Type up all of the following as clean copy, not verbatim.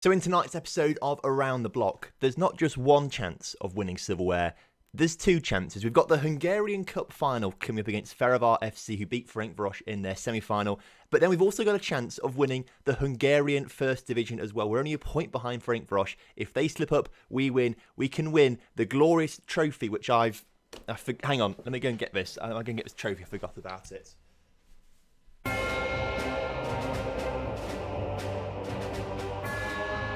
So in tonight's episode of Around the Block, there's not just one chance of winning silverware, there's two chances. We've got the Hungarian Cup Final coming up against Fehrevar FC, who beat Fehrevar in their semi-final, but then we've also got a chance of winning the Hungarian First Division as well. We're only a point behind Fehrevar. If they slip up, we win. We can win the glorious trophy, which hang on, let me go and get this. I'm going to get this trophy, I forgot about it.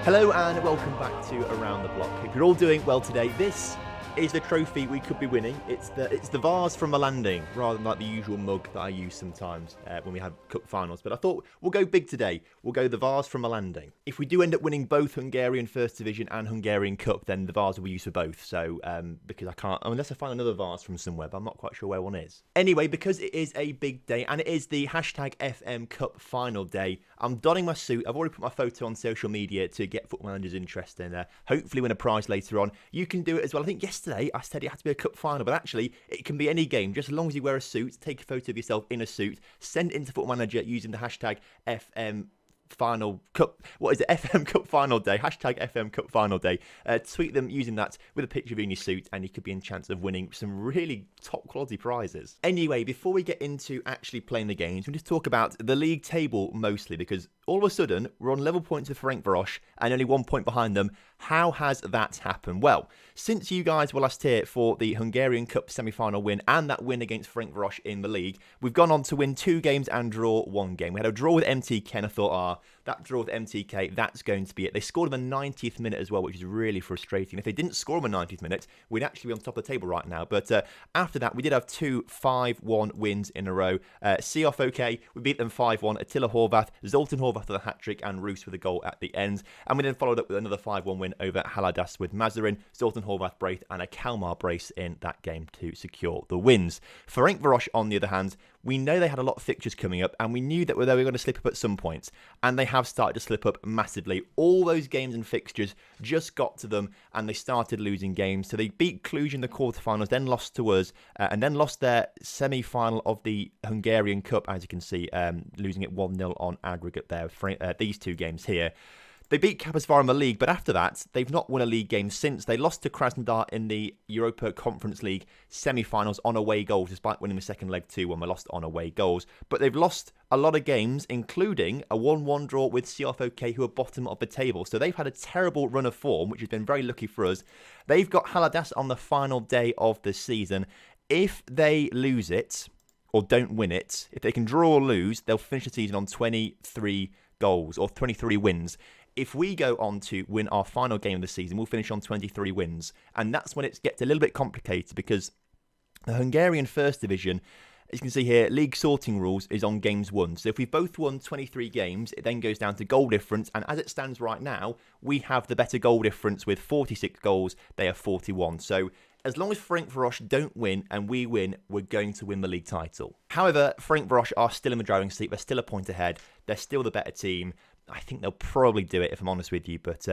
Hello and welcome back to Around the Block. If you're all doing well today, this is the trophy we could be winning. It's the vase from the landing, rather than like the usual mug that I use sometimes when we have cup finals. But I thought we'll go big today. We'll go the vase from the landing. If we do end up winning both Hungarian First Division and Hungarian Cup, then the vase will be used for both. So because I can't, unless I find another vase from somewhere, but I'm not quite sure where one is. Anyway, because it is a big day and it is the hashtag FM Cup Final day, I'm donning my suit. I've already put my photo on social media to get football managers interested in hopefully win a prize later on. You can do it as well. I think yesterday I said it had to be a cup final, but actually it can be any game. Just as long as you wear a suit, take a photo of yourself in a suit, send it into Football Manager using the hashtag FM Final Cup. What is it? FM Cup Final Day. Hashtag FM Cup Final Day. Tweet them using that with a picture of you in your suit, and you could be in chance of winning some really top quality prizes. Anyway, before we get into actually playing the games, we'll just talk about the league table mostly, because all of a sudden we're on level points with Fehrevar and only 1 point behind them. How has that happened? Well, since you guys were last here for the Hungarian Cup semi-final win and that win against Fehrevar in the league, we've gone on to win 2 games and draw 1 game. We had a draw with MTK and I thought, that draw with MTK, that's going to be it. They scored in the 90th minute as well, which is really frustrating. If they didn't score in the 90th minute, we'd actually be on top of the table right now. But after that, we did have 2 5-1 wins in a row. C03, we beat them 5-1. Attila Horvath, Zoltan Horvath with a hat-trick and Roos with a goal at the end. And we then followed up with another 5-1 win over Haladas with Mazarin, Zoltan Horvath brace and a Kalmar brace in that game to secure the wins. Fehrevar, on the other hand, we know they had a lot of fixtures coming up and we knew that they were going to slip up at some points, and they have started to slip up massively. All those games and fixtures just got to them and they started losing games. So they beat Cluj in the quarterfinals, then lost to us, and then lost their semi-final of the Hungarian Cup, as you can see, losing it 1-0 on aggregate there for these 2 games here. They beat Kaposvar in the league, but after that, they've not won a league game since. They lost to Krasnodar in the Europa Conference League semi-finals on away goals, despite winning the second leg 2-1. They lost on away goals. But they've lost a lot of games, including a 1-1 draw with CFOK, who are bottom of the table. So they've had a terrible run of form, which has been very lucky for us. They've got Haladas on the final day of the season. If they lose it, or don't win it, if they can draw or lose, they'll finish the season on 23 goals, or 23 wins. If we go on to win our final game of the season, we'll finish on 23 wins. And that's when it gets a little bit complicated, because the Hungarian First Division, as you can see here, league sorting rules is on games won. So if we've both won 23 games, it then goes down to goal difference. And as it stands right now, we have the better goal difference with 46 goals. They have 41. So as long as Fehrevar don't win and we win, we're going to win the league title. However, Fehrevar are still in the driving seat. They're still a point ahead. They're still the better team. I think they'll probably do it, if I'm honest with you. But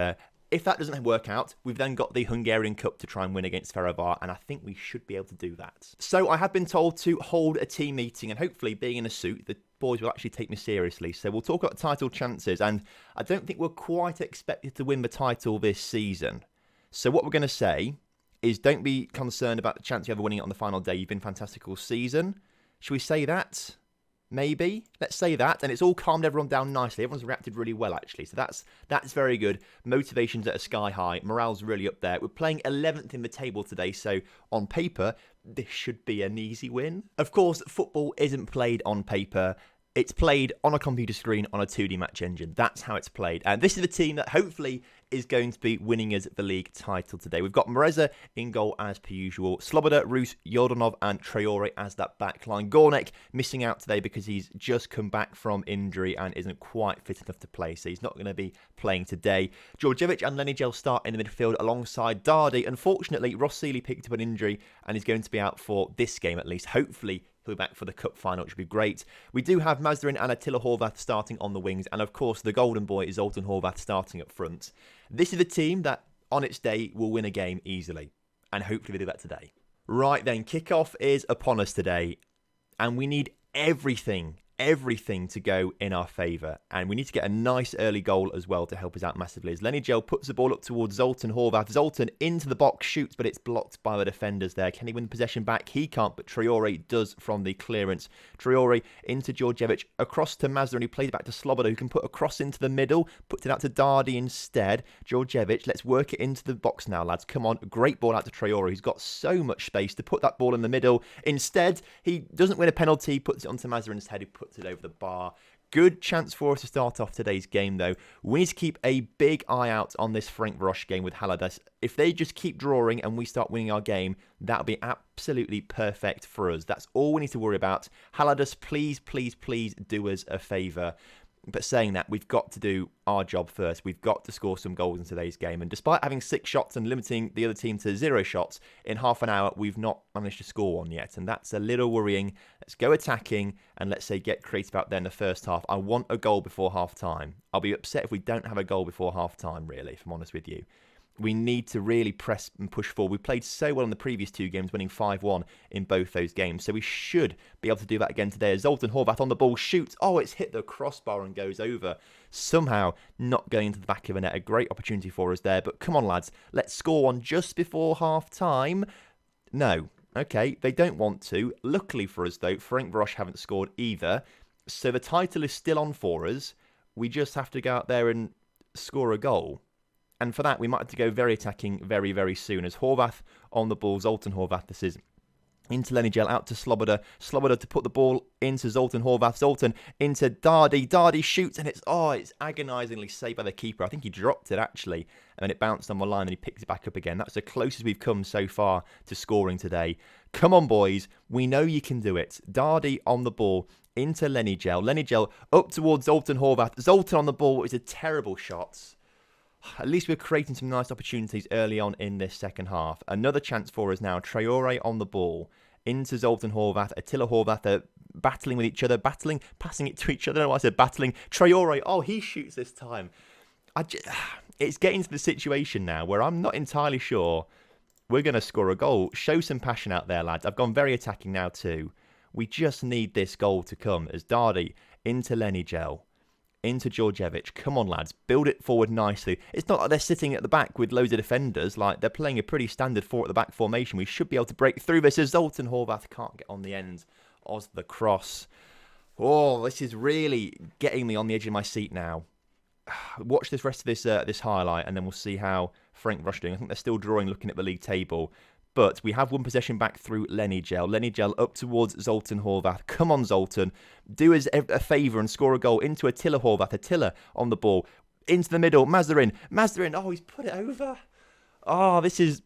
if that doesn't work out, we've then got the Hungarian Cup to try and win against Fehrevar, and I think we should be able to do that. So I have been told to hold a team meeting, and hopefully, being in a suit, the boys will actually take me seriously. So we'll talk about title chances, and I don't think we're quite expected to win the title this season. So what we're going to say is, don't be concerned about the chance you ever winning it on the final day. You've been fantastic all season. Should we say that? Maybe. Let's say that. And it's all calmed everyone down nicely. Everyone's reacted really well, actually. So that's very good. Motivation's at a sky high. Morale's really up there. We're playing 11th in the table today. So on paper, this should be an easy win. Of course, football isn't played on paper. It's played on a computer screen on a 2D match engine. That's how it's played. And this is the team that hopefully is going to be winning us the league title today. We've got Moreza in goal as per usual. Sloboda, Roos, Jordanov and Traore as that back line. Gornek missing out today because he's just come back from injury and isn't quite fit enough to play. So he's not going to be playing today. Djordjevic and Lenigel start in the midfield alongside Dardi. Unfortunately, Rossili picked up an injury and is going to be out for this game at least. Hopefully, he'll be back for the cup final, which would be great. We do have Mazarin and Attila Horvath starting on the wings. And of course, the golden boy is Zoltan Horvath starting up front. This is a team that, on its day, will win a game easily. And hopefully they do that today. Right then, kickoff is upon us today. And we need everything everything to go in our favour. And we need to get a nice early goal as well to help us out massively. As Lenigel puts the ball up towards Zoltan Horvath. Zoltan into the box, shoots, but it's blocked by the defenders there. Can he win the possession back? He can't, but Traore does from the clearance. Traore into Djordjevic, across to Mazdarin, who plays back to Sloboda, who can put a cross into the middle, puts it out to Dardi instead. Djordjevic, let's work it into the box now, lads. Come on, great ball out to Traore, who's got so much space to put that ball in the middle. Instead, he doesn't win a penalty, puts it onto Mazdarin's head, who puts it over the bar. Good chance for us to start off today's game, though. We need to keep a big eye out on this Fehrevar game with Haladas. If they just keep drawing and we start winning our game, that'll be absolutely perfect for us. That's all we need to worry about. Haladas, please, please, please do us a favour. But saying that, we've got to do our job first. We've got to score some goals in today's game. And despite having 6 shots and limiting the other team to 0 shots, in half an hour, we've not managed to score one yet. And that's a little worrying. Let's go attacking and let's say get creative out there in the first half. I want a goal before half time. I'll be upset if we don't have a goal before half time, really, if I'm honest with you. We need to really press and push forward. We played so well in the previous 2 games, winning 5-1 in both those games. So we should be able to do that again today. As Zoltan Horvath on the ball shoots. Oh, it's hit the crossbar and goes over. Somehow not going into the back of the net. A great opportunity for us there. But come on, lads. Let's score one just before half-time. No. Okay, they don't want to. Luckily for us, though, Fehrevar haven't scored either. So the title is still on for us. We just have to go out there and score a goal. And for that, we might have to go very attacking very, very soon. As Horvath on the ball, Zoltan Horvath, this is into Lenigel, out to Sloboda. Sloboda to put the ball into Zoltan Horvath. Zoltan into Dardi. Dardi shoots, and it's agonisingly saved by the keeper. I think he dropped it, actually, and then it bounced on the line, and he picked it back up again. That's the closest we've come so far to scoring today. Come on, boys. We know you can do it. Dardi on the ball into Lenigel. Lenigel up towards Zoltan Horvath. Zoltan on the ball is a terrible shot. At least we're creating some nice opportunities early on in this second half. Another chance for us now. Traore on the ball. Into Zoltan Horvath. Attila Horvath. They're battling with each other. Passing it to each other. I don't know why I said battling. Traore. Oh, he shoots this time. It's getting to the situation now where I'm not entirely sure we're going to score a goal. Show some passion out there, lads. I've gone very attacking now too. We just need this goal to come. As Dardi into Lenigel. Into Djordjevic. Come on, lads. Build it forward nicely. It's not like they're sitting at the back with loads of defenders. Like, they're playing a pretty standard 4 at the back formation. We should be able to break through this as Zoltan Horvath can't get on the end of the cross. Oh, this is really getting me on the edge of my seat now. Watch this rest of this highlight, and then we'll see how Fehrevar doing. I think they're still drawing, looking at the league table. But we have one possession back through Lenigel. Lenigel up towards Zoltan Horvath. Come on, Zoltan. Do us a favour and score a goal into Attila Horvath. Attila on the ball. Into the middle. Mazdarin. Mazdarin. Oh, he's put it over. Oh, this is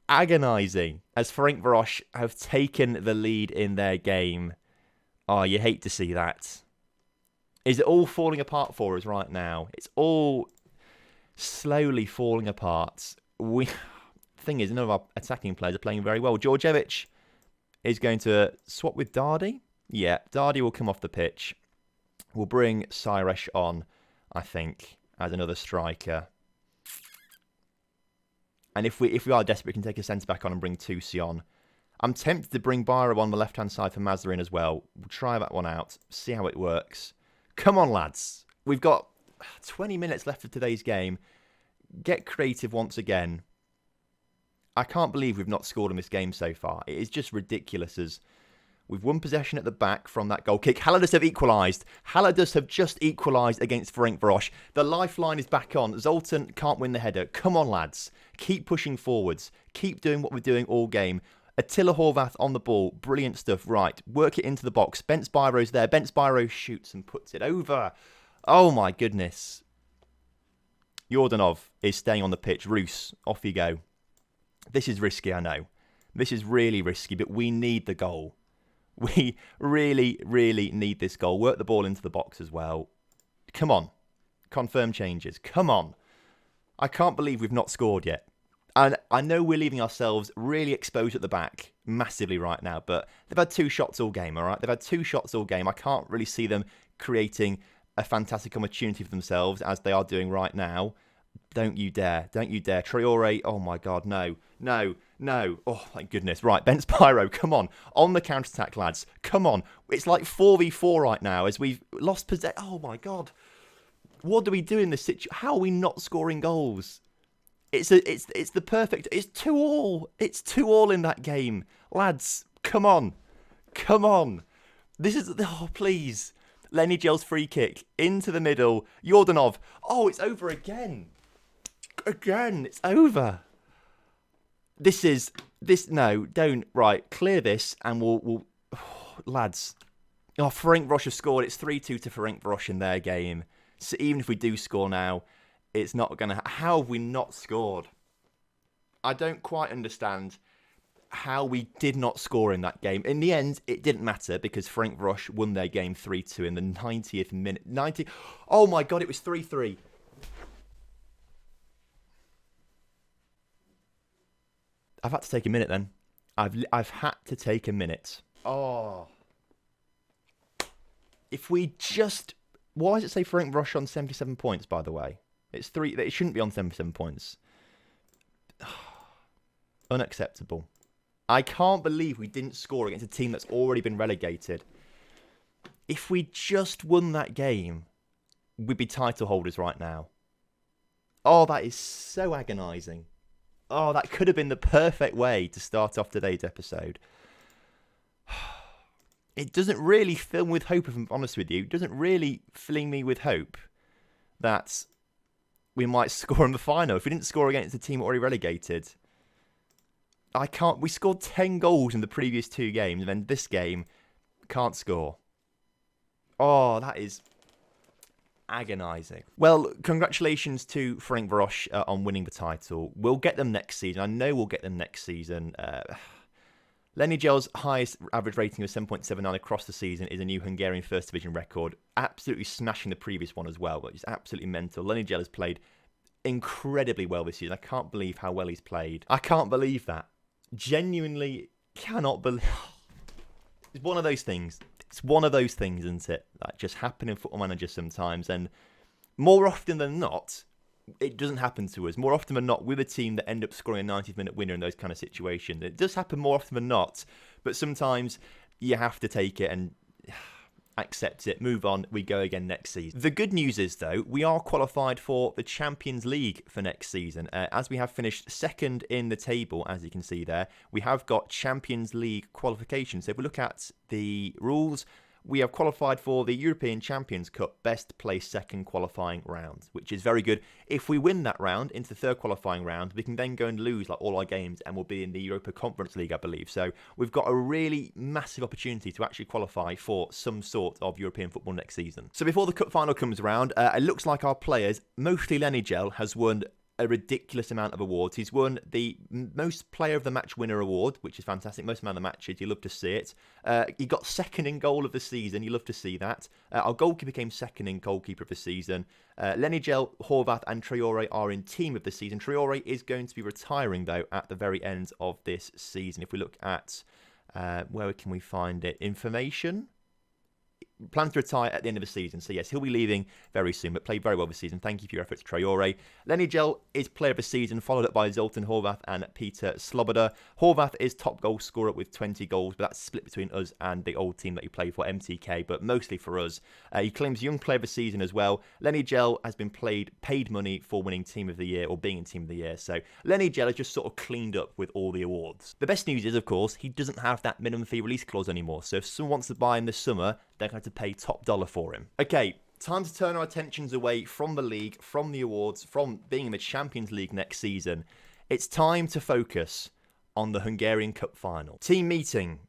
agonising. As Fehrevar have taken the lead in their game. Oh, you hate to see that. Is it all falling apart for us right now? It's all slowly falling apart. Thing is, none of our attacking players are playing very well. Djordjevic is going to swap with Dardi. Yeah, Dardi will come off the pitch. We'll bring Cyrus on, I think, as another striker. And if we are desperate, we can take a centre-back on and bring Tusi on. I'm tempted to bring Byro on the left-hand side for Mazdarin as well. We'll try that one out, see how it works. Come on, lads. We've got 20 minutes left of today's game. Get creative once again. I can't believe we've not scored in this game so far. It is just ridiculous as we've won possession at the back from that goal kick. Haladas have equalised. Haladas have just equalised against Fehrevar. The lifeline is back on. Zoltan can't win the header. Come on, lads. Keep pushing forwards. Keep doing what we're doing all game. Attila Horvath on the ball. Brilliant stuff. Right. Work it into the box. Bence Byro's there. Bence Byro shoots and puts it over. Oh, my goodness. Yordanov is staying on the pitch. Roos, off you go. This is risky, I know. This is really risky, but we need the goal. We really, really need this goal. Work the ball into the box as well. Come on. Confirm changes. Come on. I can't believe we've not scored yet. And I know we're leaving ourselves really exposed at the back massively right now, but they've had 2 shots all game, all right? They've had 2 shots all game. I can't really see them creating a fantastic opportunity for themselves as they are doing right now. Don't you dare. Don't you dare. Traore, oh my God, no. No. No. Oh, thank goodness. Right, Ben Spyro, come on. On the counter-attack, lads. Come on. It's like 4v4 right now as we've lost possession. Oh, my God. What do we do in this situation? How are we not scoring goals? It's the perfect... It's 2-2. It's 2-2 in that game. Lads, come on. Come on. This is... Oh, please. Lenny Gel's free kick. Into the middle. Yordanov. Oh, it's over again. Again. It's over. No, don't. Right, clear this and we'll lads. Oh, Fehrevar have scored. It's 3-2 to Fehrevar in their game. So even if we do score now, it's not going to... How have we not scored? I don't quite understand how we did not score in that game. In the end, it didn't matter because Fehrevar won their game 3-2 in the 90th minute. Oh my God, it was 3-3. I've had to take a minute then. I've had to take a minute. Oh. If we just... Why does it say Fehrevar on 77 points, by the way? It shouldn't be on 77 points. Unacceptable. I can't believe we didn't score against a team that's already been relegated. If we just won that game, we'd be title holders right now. Oh, that is so agonising. Oh, that could have been the perfect way to start off today's episode. It doesn't really fill me with hope, if I'm honest with you. It doesn't really fill me with hope that we might score in the final. If we didn't score against a team already relegated, we scored 10 goals in the previous 2 games, and then this game, can't score. Oh, that is... agonising. Well, congratulations to Fehrevar on winning the title. We'll get them next season. I know we'll get them next season. Lenny Gel's highest average rating of 7.79 across the season is a new Hungarian First Division record. Absolutely smashing the previous one as well, but it's absolutely mental. Lenny Gel has played incredibly well this season. I can't believe how well he's played. I can't believe that. Genuinely cannot believe... It's one of those things. It's one of those things, isn't it? That just happen in Football Manager sometimes. And more often than not, it doesn't happen to us. More often than not, we're the team that end up scoring a 90th minute winner in those kind of situations. It does happen more often than not. But sometimes you have to take it and accept it, move on, we go again next season. The good news is, though, we are qualified for the Champions League for next season. As we have finished second in the table, as you can see there, we have got Champions League qualification. So if we look at the rules, we have qualified for the European Champions Cup best placed second qualifying round, which is very good. If we win that round into the third qualifying round, we can then go and lose like all our games and we'll be in the Europa Conference League, I believe. So we've got a really massive opportunity to actually qualify for some sort of European football next season. So before the cup final comes around, it looks like our players, mostly Lenny Gel, has won a ridiculous amount of awards. He's won the most player of the match winner award, which is fantastic. Most amount of matches, you love to see it. He got second in goal of the season. You love to see that. Our goalkeeper came second in goalkeeper of the season. Lenny Gel, Horvath and Traore are in team of the season. Traore is going to be retiring, though, at the very end of this season. If we look at, where can we find it? Information? Plans to retire at the end of the season. So yes, he'll be leaving very soon, but played very well this season. Thank you for your efforts, Traore. Lenny Gel is player of the season, followed up by Zoltan Horvath and Peter Sloboda. Horvath is top goal scorer with 20 goals, but that's split between us and the old team that he played for, MTK, but mostly for us. He claims young player of the season as well. Lenny Gel has been paid money for winning team of the year or being in team of the year. So Lenny Gel has just sort of cleaned up with all the awards. The best news is, of course, he doesn't have that minimum fee release clause anymore. So if someone wants to buy him this summer, they're going to pay top dollar for him. Okay, time to turn our attentions away from the league, from the awards, from being in the Champions League next season. It's time to focus on the Hungarian Cup Final. Team meeting.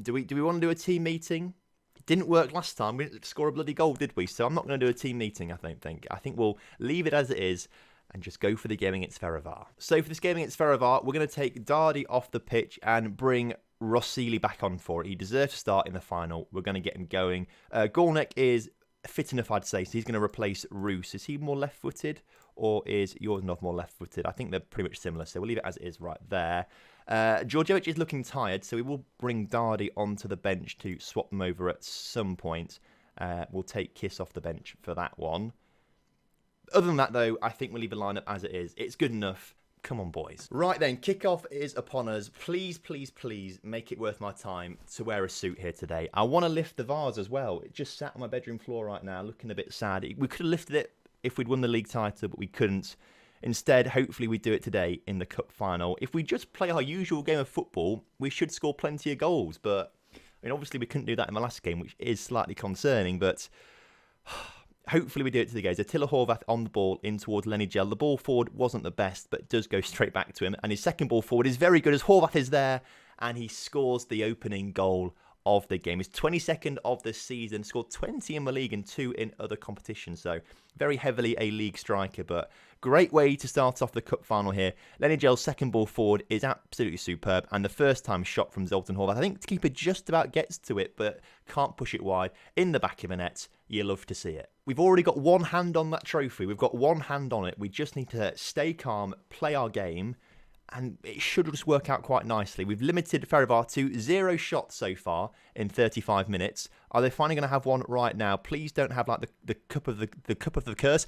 Do we want to do a team meeting? It didn't work last time. We didn't score a bloody goal, did we? So I'm not going to do a team meeting, I don't think. I think we'll leave it as it is and just go for the game against Fehrevar. So for this game against Fehrevar, we're going to take Dardi off the pitch and bring Rossili back on for it. He deserves to start in the final. We're going to get him going. Gornek is fit enough, I'd say, so he's going to replace Roos. Is he more left-footed or is Yordanov more left-footed? I think they're pretty much similar, so we'll leave it as it is right there. Djordjevic is looking tired, so we will bring Dardi onto the bench to swap them over at some point. We'll take Kiss off the bench for that one. Other than that, though, I think we'll leave the lineup as it is. It's good enough. Come on, boys. Right then, kickoff is upon us. Please, please, please make it worth my time to wear a suit here today. I want to lift the vase as well. It just sat on my bedroom floor right now, looking a bit sad. We could have lifted it if we'd won the league title, but we couldn't. Instead, hopefully we do it today in the cup final. If we just play our usual game of football, we should score plenty of goals. But I mean, obviously we couldn't do that in the last game, which is slightly concerning, but hopefully we do it today, guys. Attila Horvath on the ball in towards Lenny Gel. The ball forward wasn't the best, but does go straight back to him. And his second ball forward is very good as Horvath is there, and he scores the opening goal of the game. His 22nd of the season, scored 20 in the league and 2 in other competitions. So very heavily a league striker, but great way to start off the cup final here. Lenny Gel's second ball forward is absolutely superb, and the first time shot from Zoltan Horvath. I think the keeper just about gets to it, but can't push it wide. In the back of the net, you love to see it. We've already got one hand on that trophy. We've got one hand on it. We just need to stay calm, play our game, and it should just work out quite nicely. We've limited Fehrevar to 0 shots so far in 35 minutes. Are they finally going to have one right now? Please don't have like the cup of the curse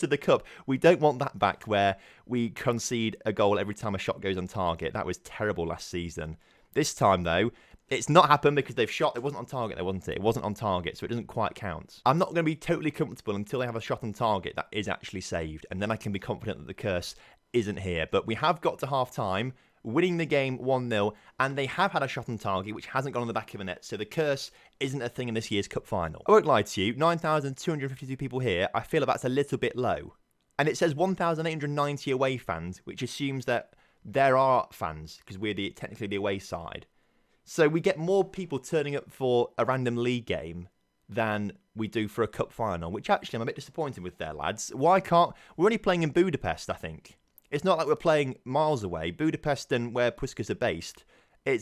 of the cup. We don't want that back where we concede a goal every time a shot goes on target. That was terrible last season. This time though, it's not happened because they've shot. It wasn't on target, though, wasn't it? It wasn't on target, so it doesn't quite count. I'm not going to be totally comfortable until they have a shot on target that is actually saved, and then I can be confident that the curse isn't here. But we have got to half-time, winning the game 1-0, and they have had a shot on target, which hasn't gone on the back of the net, so the curse isn't a thing in this year's cup final. I won't lie to you, 9,252 people here, I feel like that's a little bit low. And it says 1,890 away fans, which assumes that there are fans, because we're technically the away side. So we get more people turning up for a random league game than we do for a cup final, which actually I'm a bit disappointed with there, lads. Why can't... We're only playing in Budapest, I think. It's not like we're playing miles away. Budapest and where Puskás are based,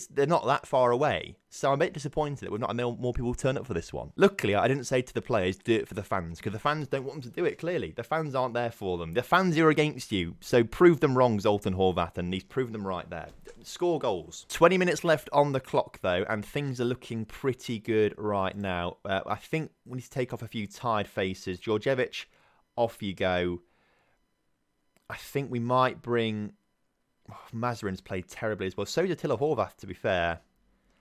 they're not that far away. So I'm a bit disappointed that we've not had more people turn up for this one. Luckily, I didn't say to the players, do it for the fans, because the fans don't want them to do it, clearly. The fans aren't there for them. The fans are against you. So prove them wrong, Zoltan Horvath, and he's proved them right there. Score goals. 20 minutes left on the clock, though, and things are looking pretty good right now. I think we need to take off a few tired faces. Djordjevic, off you go. I think we might bring... Mazarin's played terribly as well. So did Attila Horvath, to be fair.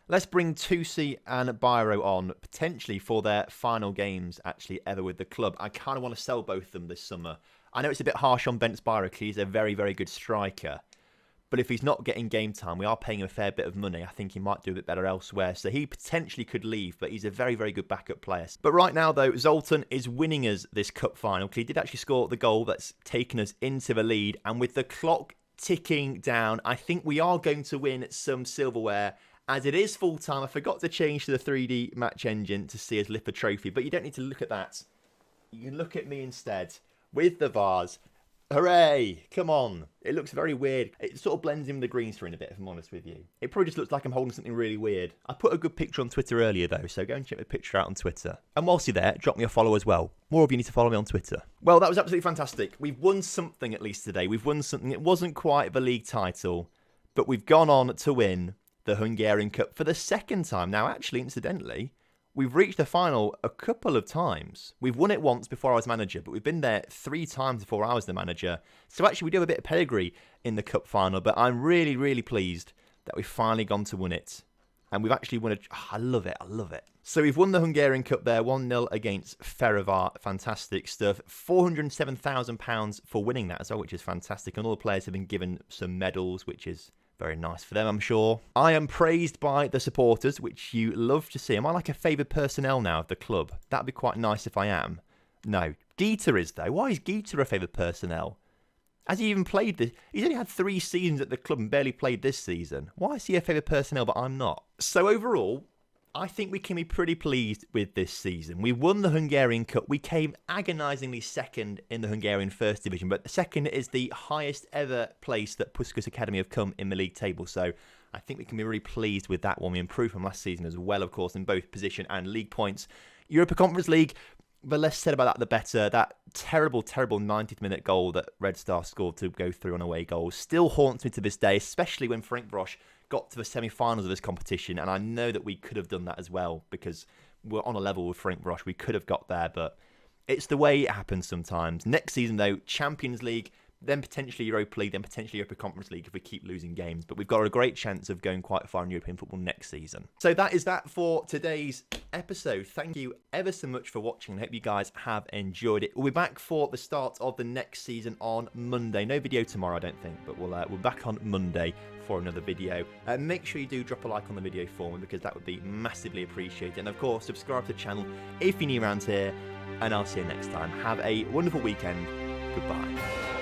Let's bring Tusi and Biro on, potentially for their final games, actually, ever with the club. I kind of want to sell both of them this summer. I know it's a bit harsh on Bence Biro because he's a very, very good striker. But if he's not getting game time, we are paying him a fair bit of money. I think he might do a bit better elsewhere. So he potentially could leave, but he's a very, very good backup player. But right now, though, Zoltan is winning us this cup final. He did actually score the goal that's taken us into the lead. And with the clock ticking down, I think we are going to win some silverware. As it is full time, I forgot to change to the 3D match engine to see us lift a trophy. But you don't need to look at that. You can look at me instead with the vase. Hooray! Come on. It looks very weird. It sort of blends in with the green screen a bit, if I'm honest with you. It probably just looks like I'm holding something really weird. I put a good picture on Twitter earlier, though, so go and check the picture out on Twitter. And whilst you're there, drop me a follow as well. More of you need to follow me on Twitter. Well, that was absolutely fantastic. We've won something at least today. We've won something. It wasn't quite the league title, but we've gone on to win the Hungarian Cup for the second time. Now, actually, incidentally, we've reached the final a couple of times. We've won it once before I was manager, but we've been there 3 times before I was the manager. So actually, we do have a bit of pedigree in the cup final, but I'm really, really pleased that we've finally gone to win it. And we've actually won I love it, I love it. So we've won the Hungarian Cup there, 1-0 against Fehrevar. Fantastic stuff. £407,000 for winning that as well, which is fantastic. And all the players have been given some medals, which is very nice for them, I'm sure. I am praised by the supporters, which you love to see. Am I like a favoured personnel now of the club? That'd be quite nice if I am. No. Gita is, though. Why is Gita a favoured personnel? Has he even played this? He's only had 3 seasons at the club and barely played this season. Why is he a favoured personnel, but I'm not? So overall, I think we can be pretty pleased with this season. We won the Hungarian Cup. We came agonisingly second in the Hungarian First Division, but the second is the highest ever place that Puskás Academy have come in the league table. So I think we can be really pleased with that one. We improved from last season as well, of course, in both position and league points. Europa Conference League, the less said about that, the better. That terrible, terrible 90th minute goal that Red Star scored to go through on away goals still haunts me to this day, especially when Fehrevar got to the semi-finals of this competition, and I know that we could have done that as well because we're on a level with Fehrevar. We could have got there, but it's the way it happens sometimes. Next season, though, Champions League, then potentially Europa League, then potentially Europa Conference League if we keep losing games. But we've got a great chance of going quite far in European football next season. So that is that for today's episode. Thank you ever so much for watching. I hope you guys have enjoyed it. We'll be back for the start of the next season on Monday. No video tomorrow, I don't think, but we're back on Monday for another video. Make sure you do drop a like on the video for me, because that would be massively appreciated. And of course, subscribe to the channel if you're new around here, and I'll see you next time. Have a wonderful weekend. Goodbye.